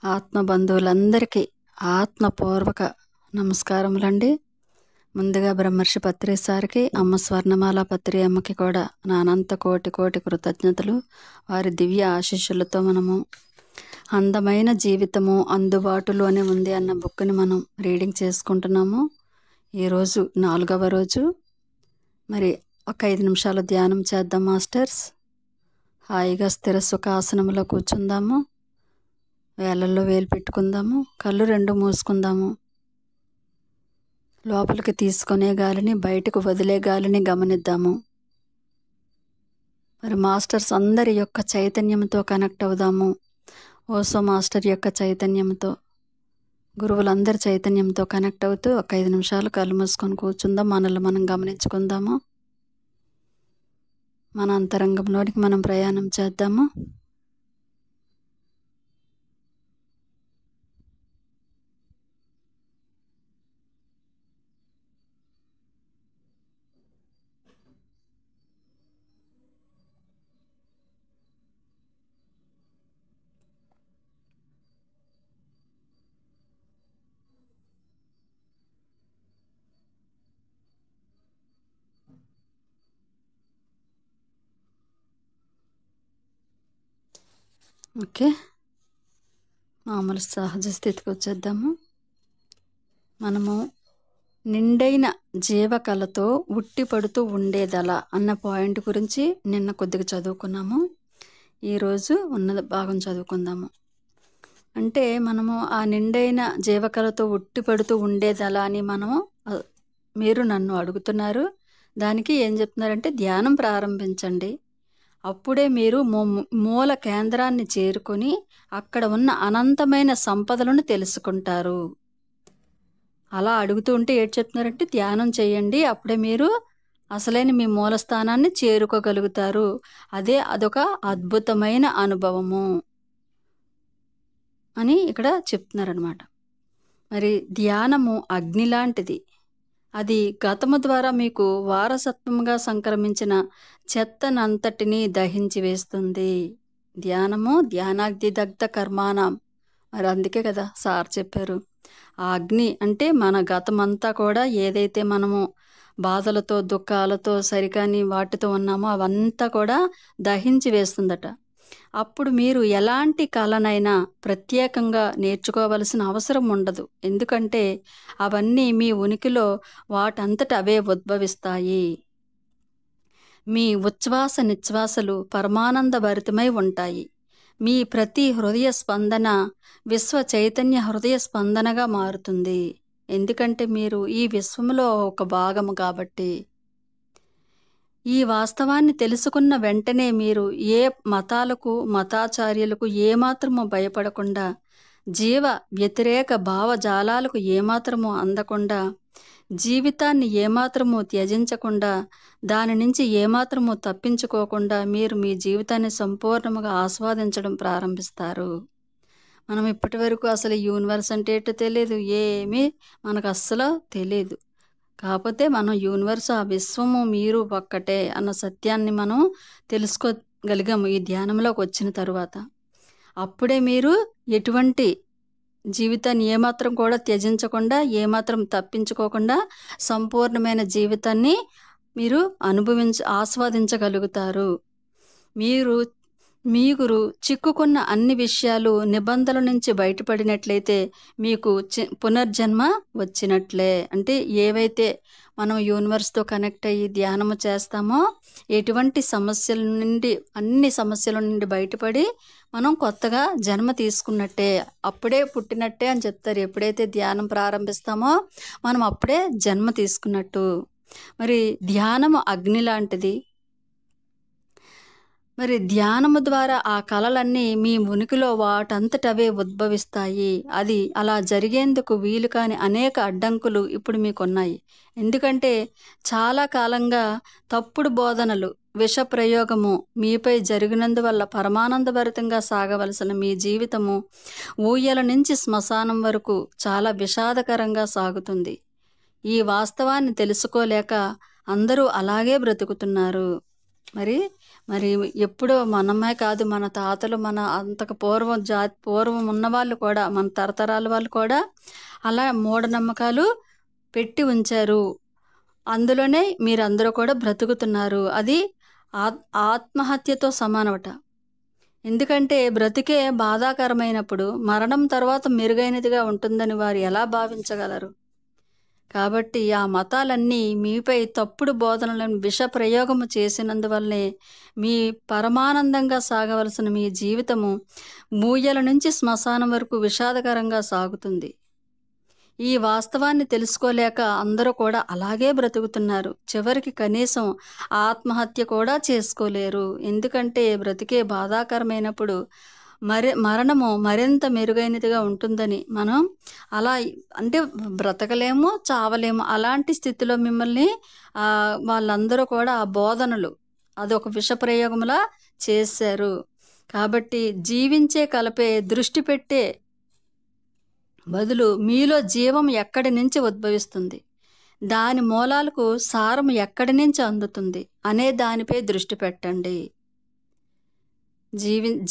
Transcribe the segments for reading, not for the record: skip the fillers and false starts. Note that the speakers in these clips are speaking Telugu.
ఆత్మ బంధువులందరికీ ఆత్మపూర్వక నమస్కారములండి. ముందుగా బ్రహ్మర్షి పత్రి సార్కి, అమ్మ స్వర్ణమాల పత్రి అమ్మకి కూడా నా అనంత కోటి కోటి కృతజ్ఞతలు. వారి దివ్య ఆశీస్సులతో మనము అందమైన జీవితము అందుబాటులోనే ఉంది అన్న బుక్ని మనం రీడింగ్ చేసుకుంటున్నాము. ఈరోజు 4వ రోజు. మరి ఒక 5 నిమిషాలు ధ్యానం చేద్దాం మాస్టర్స్. హాయిగా స్థిర సుఖాసనంలో కూర్చుందాము. వేలల్లో వేలు పెట్టుకుందాము. కళ్ళు 2 మూసుకుందాము. లోపలికి తీసుకునే గాలిని, బయటకు వదిలే గాలిని గమనిద్దాము. మరి మాస్టర్స్ అందరి యొక్క చైతన్యంతో కనెక్ట్ అవుదాము. ఓసో మాస్టర్ యొక్క చైతన్యంతో, గురువులందరి చైతన్యంతో కనెక్ట్ అవుతూ ఒక 5 నిమిషాలు కళ్ళు మూసుకొని కూర్చుందాం. మనల్ని మనం గమనించుకుందాము. మన అంతరంగంలోనికి మనం ప్రయాణం చేద్దాము. ఓకే, మామూలు సహజ స్థితికి వచ్చేద్దాము. మనము నిండైన జీవకళతో ఉట్టిపడుతూ ఉండేదలా అన్న పాయింట్ గురించి నిన్న కొద్దిగా చదువుకున్నాము. ఈరోజు ఉన్న భాగం చదువుకుందాము. అంటే మనము ఆ నిండైన జీవకళతో ఉట్టిపడుతూ ఉండేదలా అని మనము మీరు నన్ను అడుగుతున్నారు. దానికి ఏం చెప్తున్నారంటే ధ్యానం ప్రారంభించండి. అప్పుడే మీరు మూల కేంద్రాన్ని చేరుకొని అక్కడ ఉన్న అనంతమైన సంపదలను తెలుసుకుంటారు. అలా అడుగుతూ ఉంటే ఏం చెప్తున్నారంటే ధ్యానం చేయండి, అప్పుడే మీరు అసలైన మీ మూల స్థానాన్ని చేరుకోగలుగుతారు. అదొక అద్భుతమైన అనుభవము అని ఇక్కడ చెప్తున్నారనమాట. మరి ధ్యానము అగ్ని లాంటిది. అది గతము ద్వారా మీకు వారసత్వంగా సంక్రమించిన చెత్తనంతటినీ దహించి వేస్తుంది. ధ్యానము ధ్యానాగ్ని దగ్ధ కర్మాణం. మరి అందుకే కదా సార్ చెప్పారు, ఆ అగ్ని అంటే మన గతమంతా కూడా ఏదైతే మనము బాధలతో, దుఃఖాలతో, సరికాని వాటితో ఉన్నామో అవంతా కూడా దహించి వేస్తుందట. అప్పుడు మీరు ఎలాంటి కళనైనా ప్రత్యేకంగా నేర్చుకోవలసిన అవసరం ఉండదు. ఎందుకంటే అవన్నీ మీ ఉనికిలో వాటంతట అవే ఉద్భవిస్తాయి. మీ ఉచ్ఛ్వాస నిశ్వాసలు పరమానందభరితమై ఉంటాయి. మీ ప్రతి హృదయ స్పందన విశ్వ చైతన్య హృదయ స్పందనగా మారుతుంది. ఎందుకంటే మీరు ఈ విశ్వంలో ఒక భాగము కాబట్టి. ఈ వాస్తవాన్ని తెలుసుకున్న వెంటనే మీరు ఏ మతాలకు, మతాచార్యులకు ఏమాత్రము భయపడకుండా, జీవ వ్యతిరేక భావజాలాలకు ఏమాత్రము అందకుండా, జీవితాన్ని ఏమాత్రము త్యజించకుండా, దాని నుంచి ఏమాత్రము తప్పించుకోకుండా మీరు మీ జీవితాన్ని సంపూర్ణంగా ఆస్వాదించడం ప్రారంభిస్తారు. మనం ఇప్పటి వరకు అసలు యూనివర్స్ అంటే ఏంటో తెలియదు, ఏమీ మనకు అస్సలు తెలియదు. కాకపోతే మనం యూనివర్స్, ఆ విశ్వము మీరు ఒక్కటే అన్న సత్యాన్ని మనం తెలుసుకోగలిగాము ఈ ధ్యానంలోకి వచ్చిన తరువాత. అప్పుడే మీరు ఎటువంటి జీవితాన్ని ఏమాత్రం కూడా త్యజించకుండా, ఏమాత్రం తప్పించుకోకుండా సంపూర్ణమైన జీవితాన్ని మీరు ఆస్వాదించగలుగుతారు. మీరు చిక్కుకున్న అన్ని విషయాలు, నిబంధనల నుంచి బయటపడినట్లయితే మీకు పునర్జన్మ వచ్చినట్లే. అంటే ఏవైతే మనం యూనివర్స్తో కనెక్ట్ అయ్యి ధ్యానము చేస్తామో ఎటువంటి సమస్యల నుండి, అన్ని సమస్యల నుండి బయటపడి మనం కొత్తగా జన్మ తీసుకున్నట్టే, అప్పుడే పుట్టినట్టే అని చెప్తారు. ఎప్పుడైతే ధ్యానం ప్రారంభిస్తామో మనం అప్పుడే జన్మ తీసుకున్నట్టు. మరి ధ్యానము అగ్ని లాంటిది. మరి ధ్యానము ద్వారా ఆ కళలన్నీ మీ ఉనికిలో వాటంతటవే ఉద్భవిస్తాయి. అది అలా జరిగేందుకు వీలు కాని అనేక అడ్డంకులు ఇప్పుడు మీకున్నాయి. ఎందుకంటే చాలా కాలంగా తప్పుడు బోధనలు, విష ప్రయోగము మీపై జరిగినందువల్ల పరమానందభరితంగా సాగవలసిన మీ జీవితము ఊయల నుంచి శ్మశానం వరకు చాలా విషాదకరంగా సాగుతుంది. ఈ వాస్తవాన్ని తెలుసుకోలేక అందరూ అలాగే బ్రతుకుతున్నారు. మరి మరి ఎప్పుడో మనమే కాదు, మన తాతలు, మన అంతకు పూర్వం ఉన్నవాళ్ళు కూడా, మన తరతరాల వాళ్ళు కూడా అలా మూఢనమ్మకాలు పెట్టి ఉంచారు. అందులోనే మీరందరూ కూడా బ్రతుకుతున్నారు. అది ఆత్మహత్యతో సమానమట. ఎందుకంటే బ్రతికే బాధాకరమైనప్పుడు మరణం తర్వాత మెరుగైనదిగా ఉంటుందని వారు ఎలా భావించగలరు? కాబట్టి ఆ మతాలన్నీ మీపై తప్పుడు బోధనలను విష ప్రయోగము చేసినందువల్లనే మీ పరమానందంగా సాగవలసిన మీ జీవితము మూయల నుంచి శ్మశానం వరకు విషాదకరంగా సాగుతుంది. ఈ వాస్తవాన్ని తెలుసుకోలేక అందరూ కూడా అలాగే బ్రతుకుతున్నారు. చివరికి కనీసం ఆత్మహత్య కూడా చేసుకోలేరు. ఎందుకంటే బ్రతికే బాధాకరమైనప్పుడు మరణము మరింత మెరుగైనదిగా ఉంటుందని మనం అలా అంటే బ్రతకలేము, చావలేము అలాంటి స్థితిలో మిమ్మల్ని వాళ్ళందరూ కూడా ఆ బోధనలు అదొక విషప్రయోగంలా చేశారు. కాబట్టి జీవించే కలపే దృష్టి పెట్టే బదులు మీలో జీవం ఎక్కడి నుంచి ఉద్భవిస్తుంది, దాని మూలాలకు సారం ఎక్కడి నుంచి అందుతుంది అనే దానిపై దృష్టి పెట్టండి.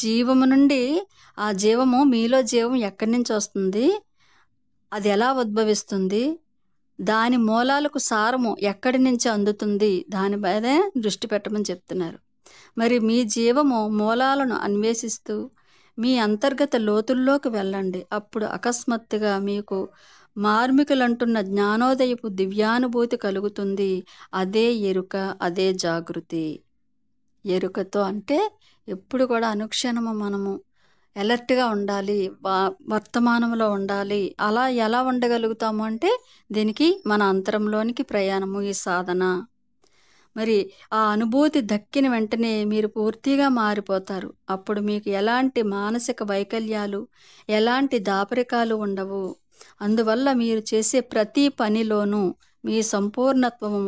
జీవము నుండి ఆ జీవము మీలో జీవం ఎక్కడి నుంచి వస్తుంది, అది ఎలా ఉద్భవిస్తుంది, దాని మూలాలకు సారము ఎక్కడి నుంచి అందుతుంది, దానిపైనే దృష్టి పెట్టమని చెప్తున్నారు. మరి మీ జీవము మూలాలను అన్వేషిస్తూ మీ అంతర్గత లోతుల్లోకి వెళ్ళండి. అప్పుడు అకస్మాత్తుగా మీకు మార్మికులంటున్న జ్ఞానోదయపు దివ్యానుభూతి కలుగుతుంది. అదే ఎరుక, అదే జాగృతి. ఎరుకతో అంటే ఎప్పుడు కూడా అనుక్షణము మనము అలర్ట్గా ఉండాలి, వర్తమానంలో ఉండాలి. అలా ఎలా ఉండగలుగుతాము అంటే దీనికి మన అంతరంలోనికి ప్రయాణము, ఈ సాధన. మరి ఆ అనుభూతి దక్కిన వెంటనే మీరు పూర్తిగా మారిపోతారు. అప్పుడు మీకు ఎలాంటి మానసిక వైకల్యాలు, ఎలాంటి దాపరికాలు ఉండవు. అందువల్ల మీరు చేసే ప్రతి పనిలోనూ మీ సంపూర్ణత్వము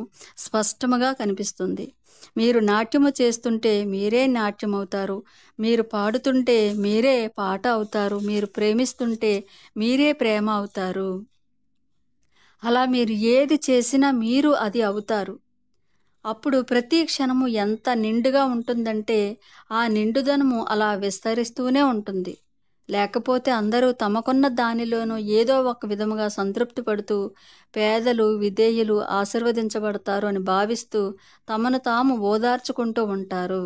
స్పష్టంగా కనిపిస్తుంది. మీరు నాట్యము చేస్తుంటే మీరే నాట్యం అవుతారు, మీరు పాడుతుంటే మీరే పాట అవుతారు, మీరు ప్రేమిస్తుంటే మీరే ప్రేమ అవుతారు. అలా మీరు ఏది చేసినా మీరు అది అవుతారు. అప్పుడు ప్రతి క్షణము ఎంత నిండుగా ఉంటుందంటే ఆ నిండుదనము అలా విస్తరిస్తూనే ఉంటుంది. లేకపోతే అందరూ తమకున్న దానిలోనూ ఏదో ఒక విధముగా సంతృప్తి పడుతూ పేదలు, విధేయులు ఆశీర్వదించబడతారు అని భావిస్తూ తమను తాము ఓదార్చుకుంటూ ఉంటారు.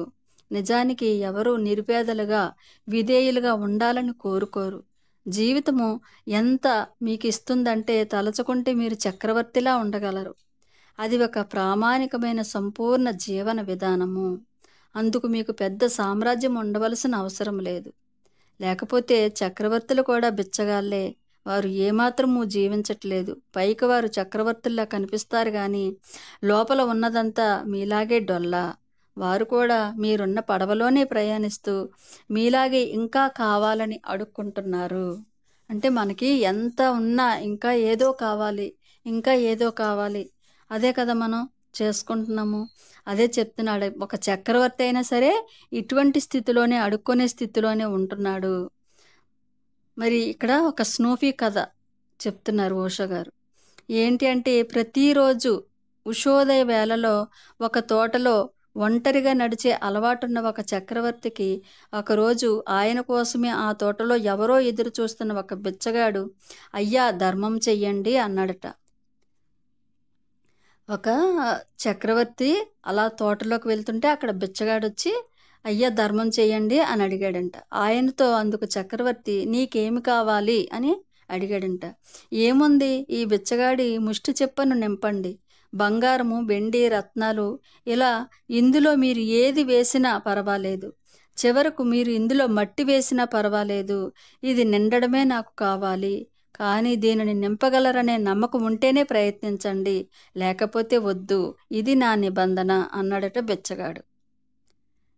నిజానికి ఎవరూ నిరుపేదలుగా, విధేయులుగా ఉండాలని కోరుకోరు. జీవితము ఎంత మీకు ఇస్తుందంటే తలచుకుంటే మీరు చక్రవర్తిలా ఉండగలరు. అది ఒక ప్రామాణికమైన సంపూర్ణ జీవన విధానము. అందుకు మీకు పెద్ద సామ్రాజ్యం ఉండవలసిన అవసరం లేదు. లేకపోతే చక్రవర్తులు కూడా బిచ్చగాళ్లే. వారు ఏమాత్రమూ జీవించట్లేదు. పైకి వారు చక్రవర్తుల్లా కనిపిస్తారు కానీ లోపల ఉన్నదంతా మీలాగే డొల్లా. వారు కూడా మీరున్న పడవలోనే ప్రయాణిస్తూ మీలాగే ఇంకా కావాలని అడుక్కుంటున్నారు. అంటే మనకి ఎంత ఉన్నా ఇంకా ఏదో కావాలి, ఇంకా ఏదో కావాలి, అదే కదా మనం చేసుకుంటున్నాము. అదే చెప్తున్నాడు, ఒక చక్రవర్తి అయినా సరే ఇటువంటి స్థితిలోనే, అడుక్కునే స్థితిలోనే ఉంటున్నాడు. మరి ఇక్కడ ఒక స్నూఫీ కథ చెప్తున్నారు ఓషో గారు. ఏంటి అంటే ప్రతిరోజు ఉషోదయ వేళలో ఒక తోటలో ఒంటరిగా నడిచే అలవాటున్న ఒక చక్రవర్తికి ఒకరోజు ఆయన కోసమే ఆ తోటలో ఎవరో ఎదురు చూస్తున్న ఒక బిచ్చగాడు, అయ్యా ధర్మం చెయ్యండి అన్నాడట. ఒక చక్రవర్తి అలా తోటలోకి వెళ్తుంటే అక్కడ బిచ్చగాడు వచ్చి, అయ్యా ధర్మం చేయండి అని అడిగాడంట. ఆయనతో అందుకు చక్రవర్తి, నీకేమి కావాలి అని అడిగాడంట. ఏముంది, ఈ బిచ్చగాడి ముష్టి చెప్పను నింపండి, బంగారము, వెండి, రత్నాలు, ఇలా ఇందులో మీరు ఏది వేసినా పర్వాలేదు, చివరకు మీరు ఇందులో మట్టి వేసినా పర్వాలేదు, ఇది నిండడమే నాకు కావాలి. కానీ దీనిని నింపగలరనే నమ్మకం ఉంటేనే ప్రయత్నించండి, లేకపోతే వద్దు, ఇది నా నిబంధన అన్నాడట బిచ్చగాడు.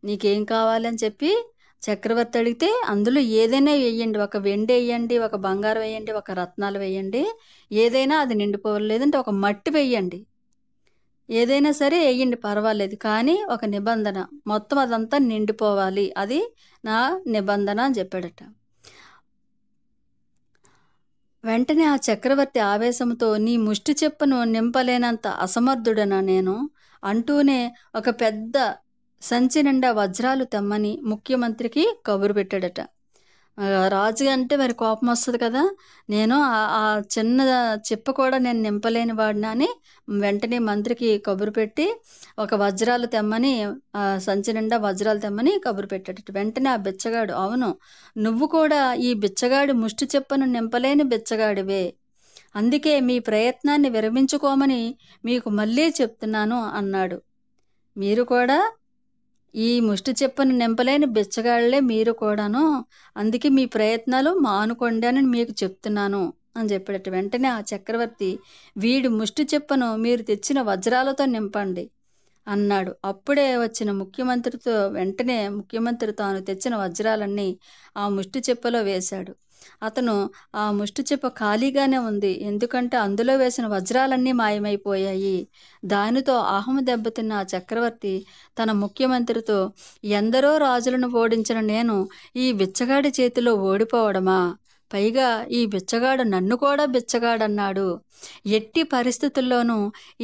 నీకేం కావాలని చెప్పి చక్రవర్తి అడిగితే, అందులో ఏదైనా వేయండి, ఒక వెండి వేయండి, ఒక బంగారం వేయండి, ఒక రత్నాలు వేయండి, ఏదైనా అది నిండిపోవాలి, లేదంటే ఒక మట్టి వేయండి, ఏదైనా సరే వేయండి పర్వాలేదు, కానీ ఒక నిబంధన, మొత్తం అదంతా నిండిపోవాలి, అది నా నిబంధన అని చెప్పాడట. వెంటనే ఆ చక్రవర్తి ఆవేశంతో, నీ ముష్టి చెప్పును నింపలేనంత అసమర్థుడనా నేను అంటూనే ఒక పెద్ద సంచి నిండా వజ్రాలు తెమ్మని ముఖ్యమంత్రికి కబురు పెట్టాడట. రాజు అంటే మరి కోపం వస్తుంది కదా, నేను ఆ చిన్న చిప్ప కూడా నేను నింపలేని వాడిని అని వెంటనే మంత్రికి కబురు పెట్టి ఒక వజ్రాలు తెమ్మని, సంచి నిండా వజ్రాలు తెమ్మని కబురు పెట్టాడట. వెంటనే ఆ బిచ్చగాడు, అవును నువ్వు కూడా ఈ బిచ్చగాడి ముష్టి చెప్పను నింపలేని బిచ్చగాడివే, అందుకే మీ ప్రయత్నాన్ని విరమించుకోమని మీకు మళ్ళీ చెప్తున్నాను అన్నాడు. మీరు కూడా ఈ ముష్టి చెప్పను నింపలేని బిచ్చగాళ్లే మీరు కూడాను, అందుకే మీ ప్రయత్నాలు మానుకోండి అని మీకు చెప్తున్నాను అని చెప్పాడట. వెంటనే ఆ చక్రవర్తి, వీడి ముష్టి చెప్పను మీరు తెచ్చిన వజ్రాలతో నింపండి అన్నాడు. అప్పుడే వచ్చిన వెంటనే ముఖ్యమంత్రి తాను తెచ్చిన వజ్రాలన్నీ ఆ ముష్టి చెప్పలో వేశాడు. అతను ఆ ముష్టి చెప్ప ఖాళీగానే ఉంది, ఎందుకంటే అందులో వేసిన వజ్రాలన్నీ మాయమైపోయాయి. దానితో అహం దెబ్బతిన్న ఆ చక్రవర్తి తన ముఖ్యమంత్రితో, ఎందరో రాజులను ఓడించిన నేను ఈ బిచ్చగాడి చేతిలో ఓడిపోవడమా, పైగా ఈ బిచ్చగాడు నన్ను కూడా బిచ్చగాడన్నాడు, ఎట్టి పరిస్థితుల్లోనూ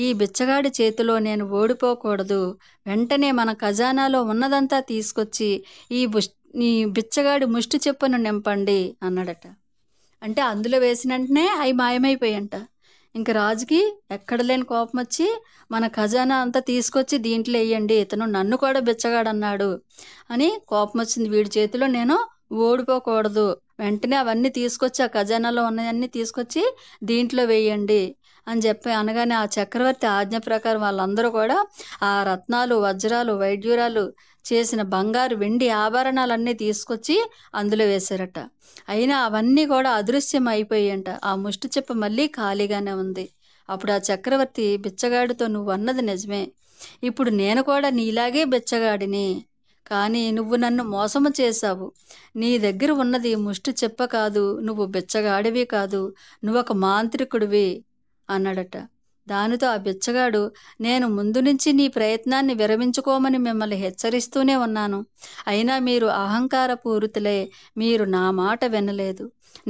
ఈ బిచ్చగాడి చేతిలో నేను ఓడిపోకూడదు, వెంటనే మన ఖజానాలో ఉన్నదంతా తీసుకొచ్చి ఈ బిచ్చగాడి ముష్టి చెప్పును నింపండి అన్నాడట. అంటే అందులో వేసిన వెంటనే అవి మాయమైపోయాయంట. ఇంక రాజుకి ఎక్కడ లేని కోపం వచ్చి, మన ఖజానా అంతా తీసుకొచ్చి దీంట్లో వేయండి, ఇతను నన్ను కూడా బిచ్చగాడన్నాడు అని కోపం వచ్చింది, వీడి చేతిలో నేను ఓడిపోకూడదు, వెంటనే అవన్నీ తీసుకొచ్చి ఆ ఖజానాలో ఉన్నవన్నీ తీసుకొచ్చి దీంట్లో వేయండి అని చెప్పి అనగానే ఆ చక్రవర్తి ఆజ్ఞ ప్రకారం వాళ్ళందరూ కూడా ఆ రత్నాలు, వజ్రాలు, వైడ్యూరాలు చేసిన బంగారు, వెండి ఆభరణాలన్నీ తీసుకొచ్చి అందులో వేశారట. అయినా అవన్నీ కూడా అదృశ్యం అయిపోయాయంట. ఆ ముష్టి చెప్ప మళ్ళీ ఖాళీగానే ఉంది. అప్పుడు ఆ చక్రవర్తి బిచ్చగాడితో, నువ్వు అన్నది నిజమే, ఇప్పుడు నేను కూడా నీలాగే బిచ్చగాడిని, కానీ నువ్వు నన్ను మోసము చేశావు, నీ దగ్గర ఉన్నది ముష్టి చెప్ప కాదు, నువ్వు బిచ్చగాడివి కాదు, నువ్వొక మాంత్రికుడివి అన్నాడట. దానితో ఆ బిచ్చగాడు, నేను ముందు నుంచి నీ ప్రయత్నాన్ని విరమించుకోమని మిమ్మల్ని హెచ్చరిస్తూనే ఉన్నాను, అయినా మీరు అహంకారపూరితులే, మీరు నా మాట వినలేదు,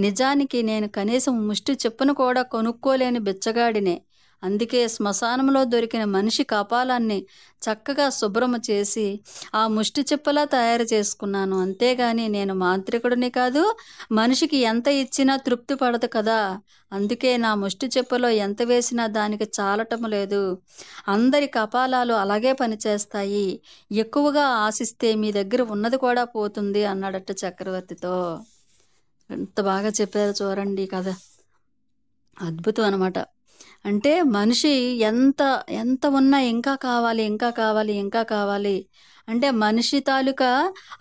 నిజానికి నేను కనీసం ముష్టి చెప్పును కూడా కొనుక్కోలేని బిచ్చగాడినే, అందుకే శ్మశానంలో దొరికిన మనిషి కపాలాన్ని చక్కగా శుభ్రము చేసి ఆ ముష్టి చెప్పలా తయారు చేసుకున్నాను, అంతేగాని నేను మాంత్రికుడిని కాదు, మనిషికి ఎంత ఇచ్చినా తృప్తి పడదు కదా, అందుకే నా ముష్టి చెప్పలో ఎంత వేసినా దానికి చాలటం లేదు, అందరి కపాలాలు అలాగే పనిచేస్తాయి, ఎక్కువగా ఆశిస్తే మీ దగ్గర ఉన్నది కూడా పోతుంది అన్నాడట చక్రవర్తితో. ఎంత బాగా చెప్పారు చూడండి కదా, అద్భుతం అనమాట. అంటే మనిషి ఎంత ఎంత ఉన్నా ఇంకా కావాలి, ఇంకా కావాలి, ఇంకా కావాలి అంటే మనిషి తాలూకా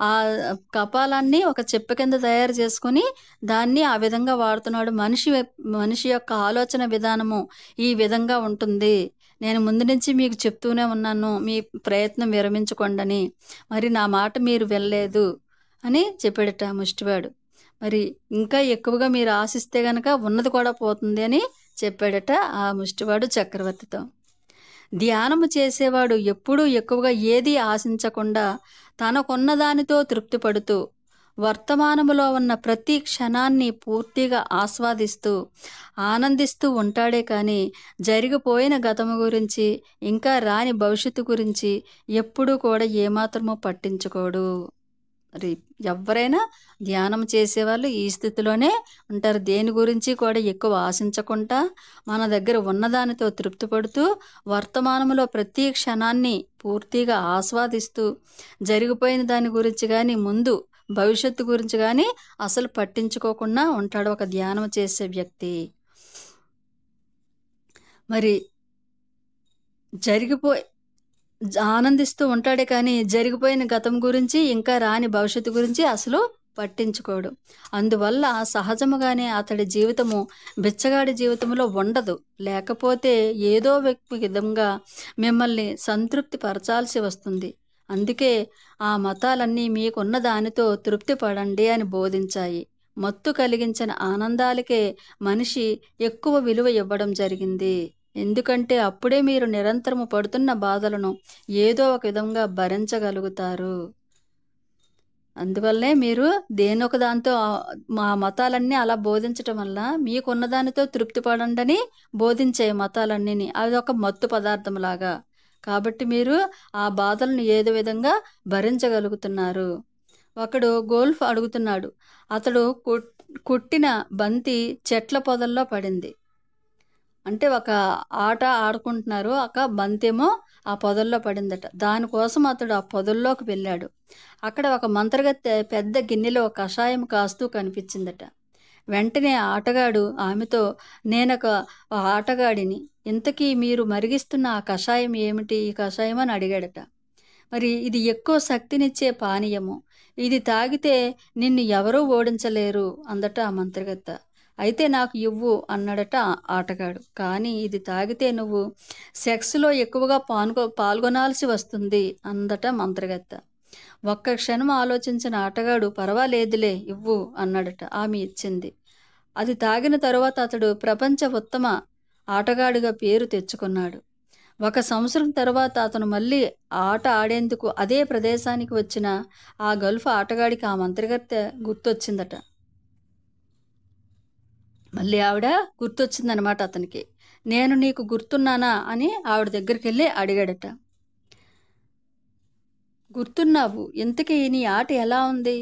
ఆ కపాలాన్ని ఒక చెప్ప కింద తయారు చేసుకొని దాన్ని ఆ విధంగా వాడుతున్నాడు. మనిషి యొక్క ఆలోచన విధానము ఈ విధంగా ఉంటుంది. నేను ముందు నుంచి మీకు చెప్తూనే ఉన్నాను, మీ ప్రయత్నం విరమించుకోండి, మరి నా మాట మీరు వెళ్ళలేదు అని చెప్పాడట ముష్టివాడు. మరి ఇంకా ఎక్కువగా మీరు ఆశిస్తే గనక ఉన్నది కూడా పోతుంది అని చెప్పాడట ఆ ముష్టివాడు చక్రవర్తితో. ధ్యానము చేసేవాడు ఎప్పుడూ ఎక్కువగా ఏది ఆశించకుండా తనకున్న దానితో తృప్తి పడుతూ వర్తమానములో ఉన్న ప్రతి క్షణాన్ని పూర్తిగా ఆస్వాదిస్తూ ఆనందిస్తూ ఉంటాడే కానీ జరిగిపోయిన గతము గురించి ఇంకా రాని భవిష్యత్తు గురించి ఎప్పుడూ కూడా ఏమాత్రమూ పట్టించుకోడు. మరి ఎవరైనా ధ్యానం చేసేవాళ్ళు ఈ స్థితిలోనే ఉంటారు. దేని గురించి కూడా ఎక్కువ ఆశించకుండా మన దగ్గర ఉన్నదానితో తృప్తి పడుతూ వర్తమానంలో ప్రతి క్షణాన్ని పూర్తిగా ఆస్వాదిస్తూ జరిగిపోయిన దాని గురించి కానీ ముందు భవిష్యత్తు గురించి కానీ అసలు పట్టించుకోకుండా ఉంటాడు ఒక ధ్యానం చేసే వ్యక్తి. మరి ఆనందిస్తూ ఉంటాడే కానీ జరిగిపోయిన గతం గురించి ఇంకా రాని భవిష్యత్తు గురించి అసలు పట్టించుకోడు. అందువల్ల సహజముగానే అతడి జీవితము బిచ్చగాడి జీవితంలో ఉండదు. లేకపోతే ఏదో విధంగా మిమ్మల్ని సంతృప్తి పరచాల్సి వస్తుంది. అందుకే ఆ మతాలన్నీ మీకున్న దానితో తృప్తి పడండి అని బోధించాయి. మత్తు కలిగించిన ఆనందాలకే మనిషి ఎక్కువ విలువ ఇవ్వడం జరిగింది. ఎందుకంటే అప్పుడే మీరు నిరంతరము పడుతున్న బాధలను ఏదో ఒక విధంగా భరించగలుగుతారు. అందువల్లే మీరు దేనొక దాంతో మా మతాలన్నీ అలా బోధించటం వల్ల మీకున్న దానితో తృప్తి పడండి అని బోధించే మతాలన్నీ అదొక మత్తు పదార్థంలాగా. కాబట్టి మీరు ఆ బాధలను ఏదో విధంగా భరించగలుగుతున్నారు. ఒకడు గోల్ఫ్ అడుగుతున్నాడు. అతడు కొట్టిన బంతి చెట్ల పొదల్లో పడింది. అంటే ఒక ఆట ఆడుకుంటున్నారు. ఒక బంతేమో ఆ పొదల్లో పడిందట. దానికోసం అతడు ఆ పొదల్లోకి వెళ్ళాడు. అక్కడ ఒక మంత్రగత్తె పెద్ద గిన్నెలో కషాయం కాస్తూ కనిపించిందట. వెంటనే ఆ ఆటగాడు ఆమెతో, నేనొక ఆటగాడిని. ఇంతకీ మీరు మరిగిస్తున్న ఆ కషాయం ఏమిటి? ఈ కషాయం అని అడిగాడట. మరి ఇది ఎక్కువ శక్తినిచ్చే పానీయము. ఇది తాగితే నిన్ను ఎవరూ ఓడించలేరు అందట ఆ మంత్రగత్తె. అయితే నాకు ఇవ్వు అన్నాడట ఆ ఆటగాడు. కానీ ఇది తాగితే నువ్వు సెక్స్‌లో ఎక్కువగా పాల్గొనాల్సి వస్తుంది అందట మంత్రగత్తె. ఒక్క క్షణం ఆలోచించిన ఆటగాడు, పర్వాలేదులే ఇవ్వు అన్నాడట. ఆమె ఇచ్చింది. అది తాగిన తరువాత అతడు ప్రపంచ ఉత్తమ ఆటగాడిగా పేరు తెచ్చుకున్నాడు. 1 సంవత్సరం తర్వాత అతను మళ్ళీ ఆట ఆడేందుకు అదే ప్రదేశానికి వచ్చిన ఆ గల్ఫ్ ఆటగాడికి ఆ మంత్రగత్తె గుర్తొచ్చిందట. మళ్ళీ ఆవిడ గుర్తొచ్చిందనమాట అతనికి. నేను నీకు గుర్తున్నానా అని ఆవిడ దగ్గరికెళ్ళి అడిగాడట. గుర్తున్నావు, ఇంతకీ నీ ఆట ఎలా ఉంది?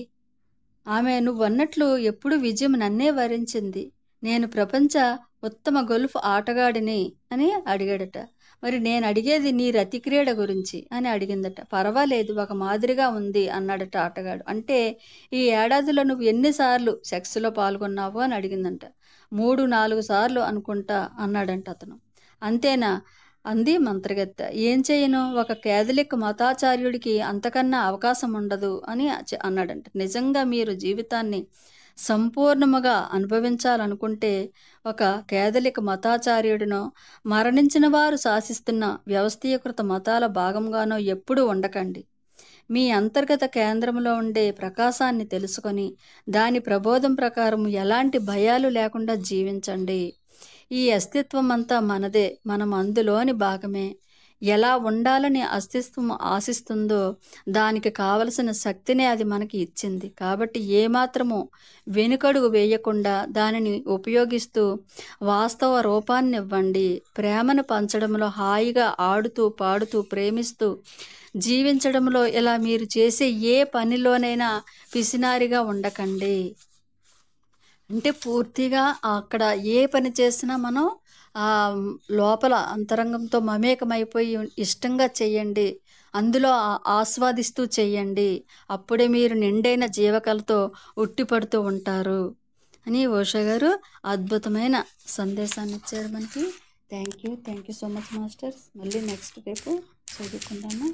ఆమె, నువ్వన్నట్లు ఎప్పుడు విజయం నన్నే వరించింది. నేను ప్రపంచ ఉత్తమ గొల్ఫ్ ఆటగాడిని అని అడిగాడట. మరి నేను అడిగేది నీ రతిక్రీడ గురించి అని అడిగిందట. పర్వాలేదు, ఒక మాదిరిగా ఉంది అన్నాడట ఆటగాడు. అంటే ఈ ఏడాదిలో నువ్వు ఎన్నిసార్లు సెక్స్లో పాల్గొన్నావు అని అడిగిందంట. 3-4 సార్లు అనుకుంటా అన్నాడంట అతను. అంతేనా అంది మంత్రగత్తె. ఏం చేయను, ఒక కేథలిక్ మతాచార్యుడికి అంతకన్నా అవకాశం ఉండదు అని అన్నాడంట. నిజంగా మీరు జీవితాన్ని సంపూర్ణముగా అనుభవించాలనుకుంటే ఒక కేథలిక్ మతాచార్యుడినో, మరణించిన వారు శాసిస్తున్న వ్యవస్థీకృత మతాల భాగంగానో ఎప్పుడూ ఉండకండి. మీ అంతర్గత కేంద్రంలో ఉండే ప్రకాశాన్ని తెలుసుకొని దాని ప్రబోధం ప్రకారం ఎలాంటి భయాలు లేకుండా జీవించండి. ఈ అస్తిత్వం అంతా మనదే, మనం అందులోని భాగమే. ఎలా ఉండాలని అస్తిత్వం ఆశిస్తుందో దానికి కావలసిన శక్తినే అది మనకి ఇచ్చింది. కాబట్టి ఏమాత్రము వెనుకడుగు వేయకుండా దానిని ఉపయోగిస్తూ వాస్తవ రూపాన్ని ఇవ్వండి. ప్రేమను పంచడంలో, హాయిగా ఆడుతూ పాడుతూ ప్రేమిస్తూ జీవించడంలో, ఇలా మీరు చేసే ఏ పనిలోనైనా పిసినారిగా ఉండకండి. అంటే పూర్తిగా అక్కడ ఏ పని చేసినా మనం లోపల అంతరంగంతో మమేకమైపోయి ఇష్టంగా చేయండి. అందులో ఆస్వాదిస్తూ చేయండి. అప్పుడే మీరు నిండైన జీవకళతో ఉట్టిపడుతూ ఉంటారు అని ఓషో గారు అద్భుతమైన సందేశాన్ని ఇచ్చారు మనకి. Thank you so much masters. మళ్ళీ నెక్స్ట్ రేపు చదువుకుందాము.